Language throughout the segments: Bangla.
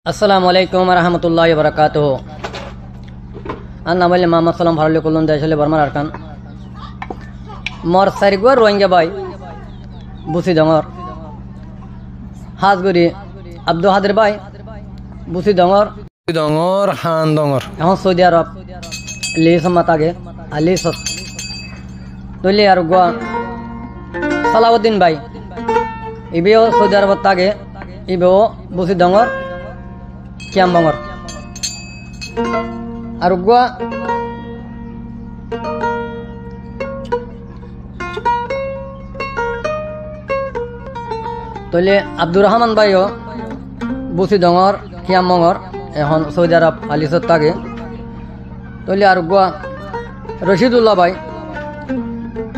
আসসালামু আলাইকুম রহমতুল্লাহি বারাকাতুহু। আন্না বললে মোহাম্মদ সালাম ভারলে কলন দেশলে বর্মার আরকান মর সারিগুয়ার রোহিঙ্গা ভাই বুসি ডঙর হাজগুড়ি আব্দুল হাদের ভাই বুসি ডঙর ডঙর হান ডঙর এখন সৌদি আরব লিস মাতাগে আলিস তুলি আর গোয়া সালাউদ্দিন ভাই ইবেও সৌদি আরব তাগে ইবেও বুসি ডঙর কিয়াম বঙর আর গোয়া তলে আব্দুর রহমান ভাইও বুসি ডঙর কিয়াম বঙর এখন সৌদি আরব আলিসত তাগে তলে আর গোয়া রশিদুল্লাহ ভাই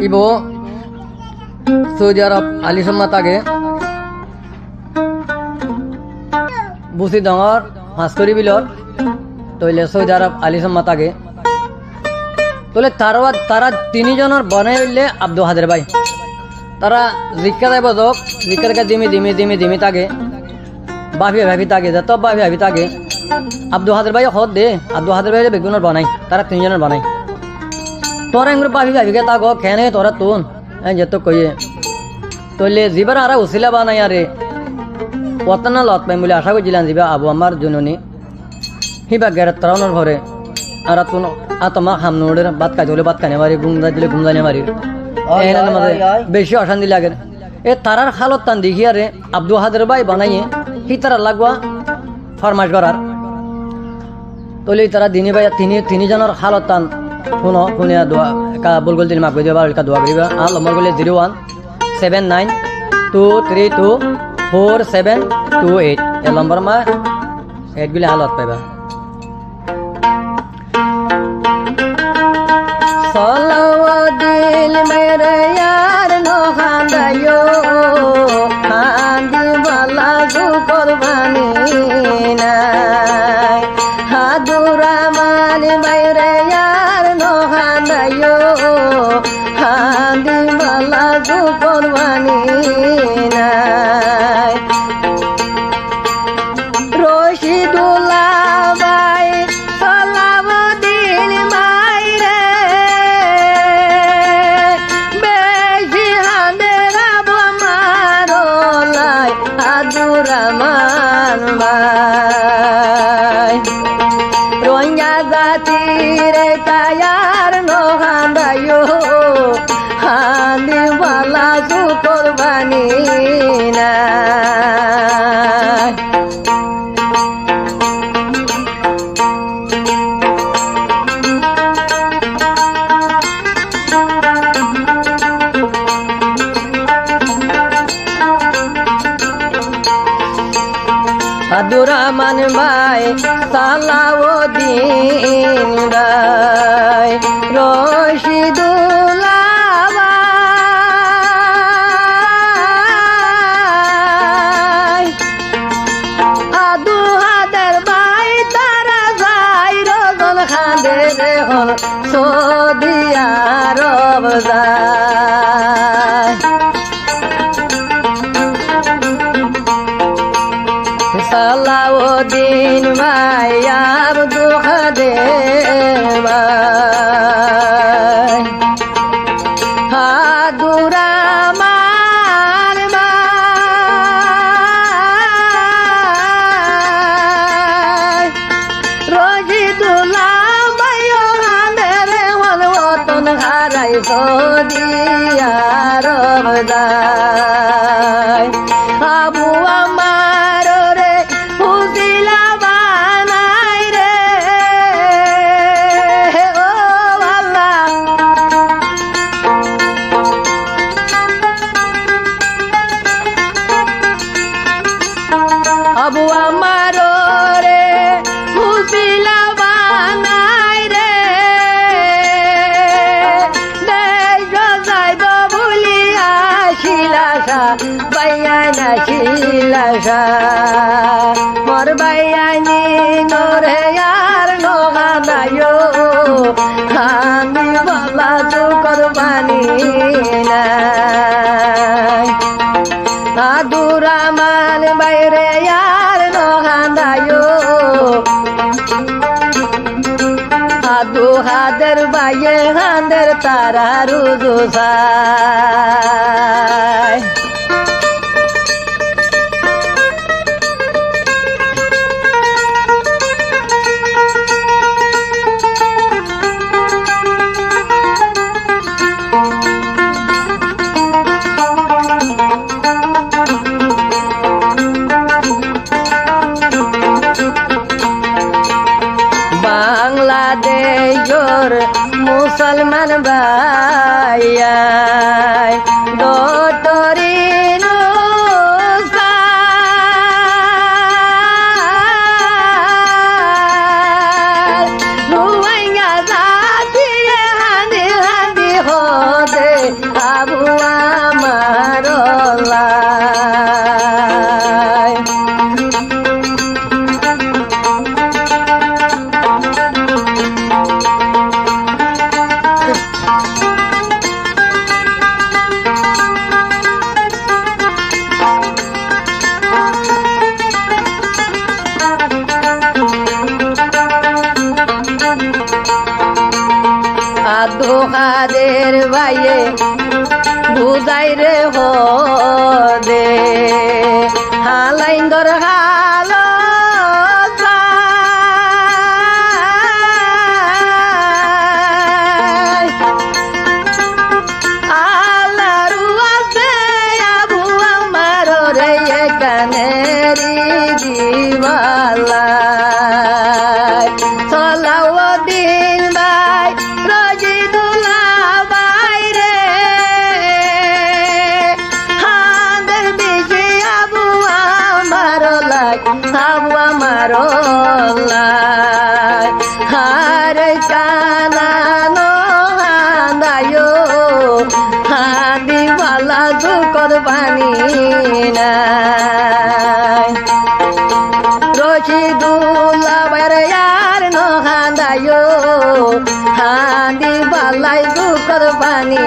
ইবো সৌদি আরব আলিসমা তাগে বুসি ডঙর হাঁসকরি বিলর তৈলে সৌদি আরব আলিসমা তাগে তলে তারা তিনজনের বনাই হইলে আব্দুল হাদের ভাই তারা জিক্কা যাইব যোগ জিক্কাকে দিমি দিমি দিমি দিমি তাগে বাফি ভাবি তাগে যত বাফি ভাবি তাগে আব্দুল হাদের ভাই হদ দে আব্দুল হাদের ভাই বেগুনের বানাই তারা তিনজনের বানাই তোরা এগুলো বাফি ভাবিকে তাগো খেনে তোরা তুন যেত কইয়ে তৈলে যিবার আর উচিলা বানাই আরে পতনা লত পাইম বলে আশা করছিলাম যা আবু আমার জননী হিবা গেরে তরানোর ঘরে আর তুন তোমার হামনোড়ের বাদ কাজ হলে বাদ কানে মারি গুমদা দিলে গুমদানে মারি বেশি অশান্তি লাগে এ তারার হালত টান দেখি আরে আব্দুল হাদের ভাই বানাইয়ে হি তারা লাগবা ফরমাস করার তলে তারা দিনী ভাই তিনি জনের হালত টান শুনো শুনিয়া দোয়া কা বলগল তিনি মাফ করে দিবা আর দোয়া করিবা আর নম্বর গলে 0179232472 এ নম্বর মা এগুলি হালত পাইবা দিল মেরে यार नो खांदायो खांदी वाला जो कुर्बानी नाय हादुरा मान मेरे यार नो खांदायो खांदी वाला जो कुर्बानी नाय রশিদুল্লাহ ভাই সালাউদ্দিন ভাই রে বেশি হাদের মারলাই আব্দুর রহমান ভাই রোহিঙ্গা জাতির তায়ার নোহান্দায়ো হান্দিওয়ালা সু কোরবানি না আব্দুর রহমান ভাই সালাউদ্দিন ভাই রশিদুল্লাহ ভাই আব্দুল হাদের ভাই তারা যাই রজন খাদের হল সৌদি আরব যায় সালাউদ্দিন ভাই আব্দুল হাদের ভাই আব্দুর রহমান ভাই রশিদুল্লাহ ভাই হাদের হল ওতন হারাই সৌদি আরব যায় আবু আমার রে হুদিলা বানাই রে ও আল্লাহ আবু আমার রে হুদিলা বানাই রে দেশ যাইব ভুলিয়া শিলাসা বাইয়ানা শিলাসা মোর বাইয়ানি নোরে আর নোগানায়ো আমি বলা তো কোরবানি নাই আব্দুর রহমান বাইরে আর নোগানায়ো আদু হাদের বাইয়ে হাদের তারা রুজু সাই বাংলাদেশর মুসলমান ভাই ডটরি আবু আমার আদু হাদের বাইয়ে বুঝাই রে দে হালাইন্দর হাল আল্লাহরু আছে আবু আমার রে কানেরি দিওয়ালা সালাউদ্দিন ভাই রজিদুল্লাহ ভাই রে হাদের বেশি আবু আমার আবু আমার হারে কানানো হান্দায়ো হাদিওয়ালা দুকর পানি নাই রশিদুল্লাহ বাইরে আর নহান্দায়ো হাদি বালাই দুকর পানি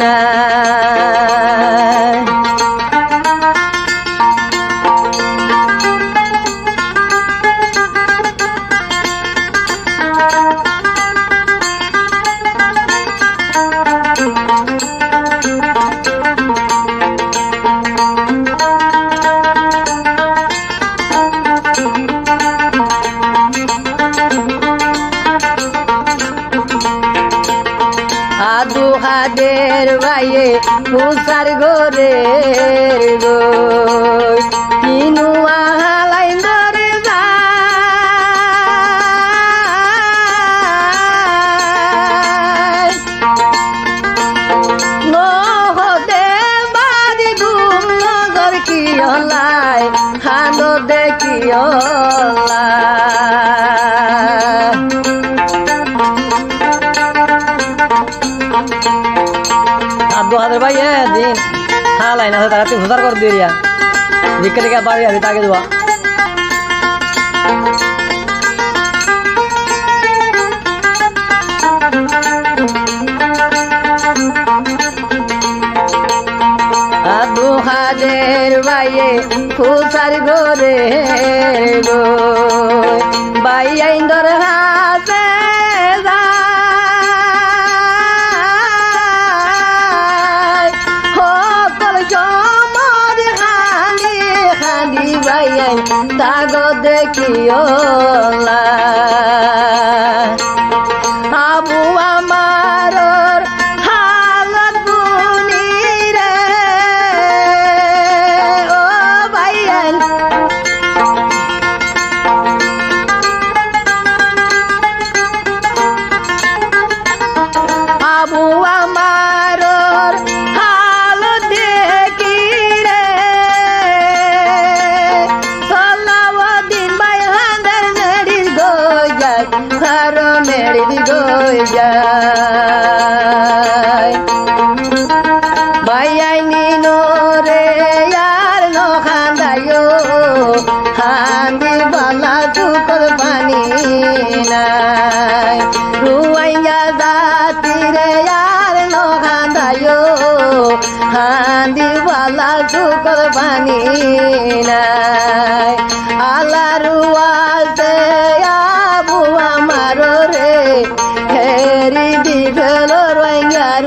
নাই আদু হাদের বাইয়ে পুষার গোরে গো কিনু আহালাই ধরে যায় নহদে বাড়ি ঘুম নগর কি হলাই হানো দেখি আব্দু হাদের ভাই দিন হ্যাঁ লাইন আছে তারা তুই হুজার কর দিয়ে রিয়া দিকে দিকে বাড়ি আমি তাকে দেওয়া আদু হাদের বাইয়ে ফুসার গোরে গো বাইয়াইন্দর হাতে তাগ দেখিও আবু আমার হালত বুনি রে ও ভাইয়ান আবু আমার হালত দেখি রে সালাউদ্দিন ভাই হাদের নেড়ির গয়া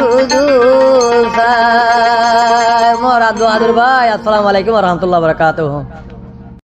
রুজু মোর আব্দুল হাদির ভাই, আসসালামু আলাইকুম রহমতুল্লাহ বরকাতুহ।